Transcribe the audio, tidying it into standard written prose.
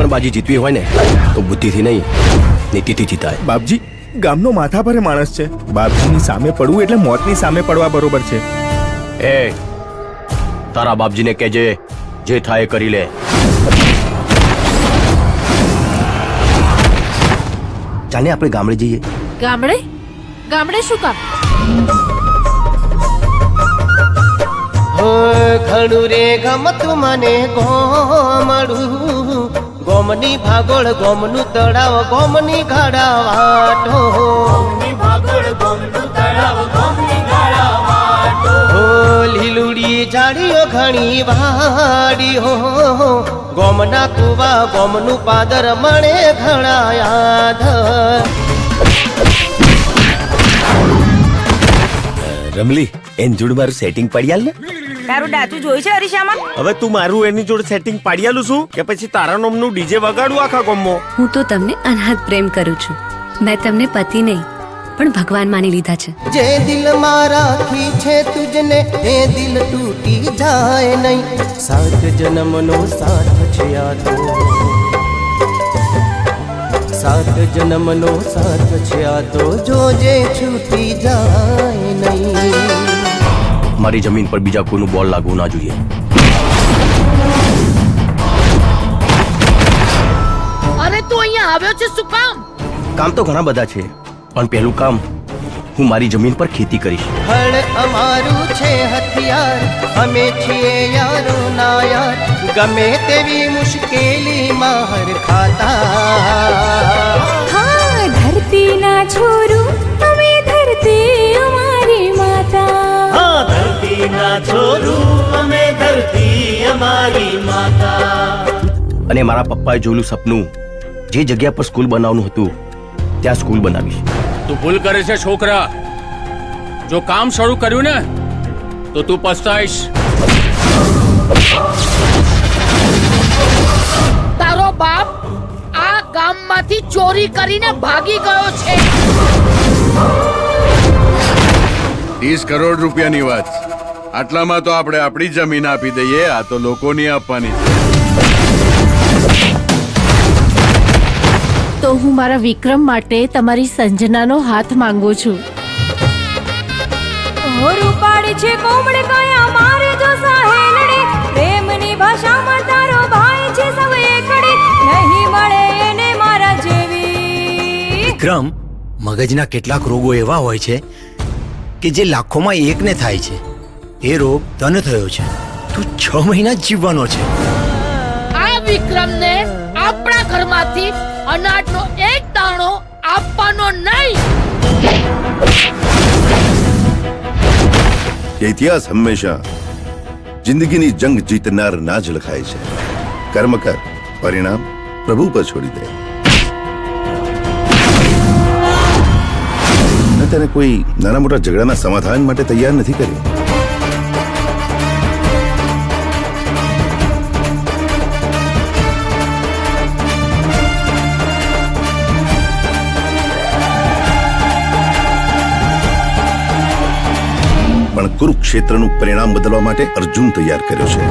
પણ બાજી જીતવી હોય ને તો બુદ્ધિથી નહીં, નીતિથી જીતાય. બાપજી, ગામનો માથા ભારે માણસ છે. બાપજીની સામે પડવું એટલે મોતની સામે પડવા બરોબર છે. એ તારા બાપજીને કહેજે જે થાય એ કરી લે. ચાલે આપણે ગામડે જઈએ. ગામડે? ગામડે શું કામ? ઘણું રે ગમતું મને ગોમડું, ગોમની ભાગોળ ગોમનું તળાવ ગોમની ગાડા વાટો, લીલુડી જાડીઓ ઘણી વાડી હો, ગોમના કુવા ગોમનું પાદર મળે ઘણા યાદ. રમલી, એન જોડ મારું સેટિંગ પાડી ને. તારું ડાચું જોઈ છે અરીસામાં? હવે તું મારું એની જોડે સેટિંગ પાડી આલું છું કે પછી તારા નામનું ડીજે વગાડું આખા ગામમાં? હું તો તમને અનાથ પ્રેમ કરું છું. મેં તમને પતિ નહીં પણ ભગવાન માની લીધા છે. જે દિલમાં રાખી છે તુજને એ દિલ તૂટી જાય નહીં. 7 જન્મનો સાથ છે આ તો, 7 જન્મનો સાથ છે આ તો, જોજે છૂટી જાય નહીં. મારી જમીન પર બીજા કોઈનું બોલ લાગવું ના જોઈએ. અરે તું અહીંયા આવ્યો છે શું કામ? કામ તો ઘણા બધા છે, પણ પહેલું કામ હું મારી જમીન પર ખેતી કરીશ. હળ અમારું છે હથિયાર, અમે છીએ યારો ના યાર, ગમે તેવી મુશ્કેલીમાં હર ખાતા. હા, ધરતીના છોરું અમે, ધરતી અમારી માતા. હા, ધરતીના છોરું અમે, ધરતી અમારી માતા. અને મારા પપ્પાએ જોયેલું સપનું, જે જગ્યા પર સ્કૂલ બનાવવાનું હતું ત્યાં સ્કૂલ બનાવીશ. તું ભૂલ કરે છે છોકરા. જો કામ શરૂ કર્યું ને તો તું પસ્તાઈશ. તારો બાપ આ ગામમાંથી ચોરી કરીને ભાગી ગયો છે. 30 કરોડ રૂપિયાની વાત. આટલામાં તો આપણે આપણી જમીન આપી દઈએ. આ તો લોકોની આપવાની છે. તો હું મારા વિક્રમ માટે તમારી સંજનાનો હાથ માંગુ છું. રૂપાળી છે કોમળ કયા મારે જો સાહેલડે, પ્રેમની ભાષામાં તારો ભાઈ છે સૌ એકડે, નહીં મળે એને મારા જેવી. વિક્રમ, મગજના કેટલાક રોગો એવા હોય છે કે જે લાખોમાં એકને થાય છે. એ રોગ તને થયો છે. તું 6 મહિના જીવવાનો છે. આ વિક્રમને આપણા ઘરમાંથી અનાજનો એક દાણો આપવાનો નહીં. ઇતિહાસ હંમેશા જિંદગીની જંગ જીતનાર ના જ લખાય છે. કર્મ કર, પરિણામ પ્રભુ પર છોડી દે. મેં તને કોઈ નાના મોટા ઝઘડાના સમાધાન માટે તૈયાર નથી કર્યો. પણ કુરુક્ષેત્રનું પરિણામ બદલવા માટે અર્જુન તૈયાર કર્યો છે.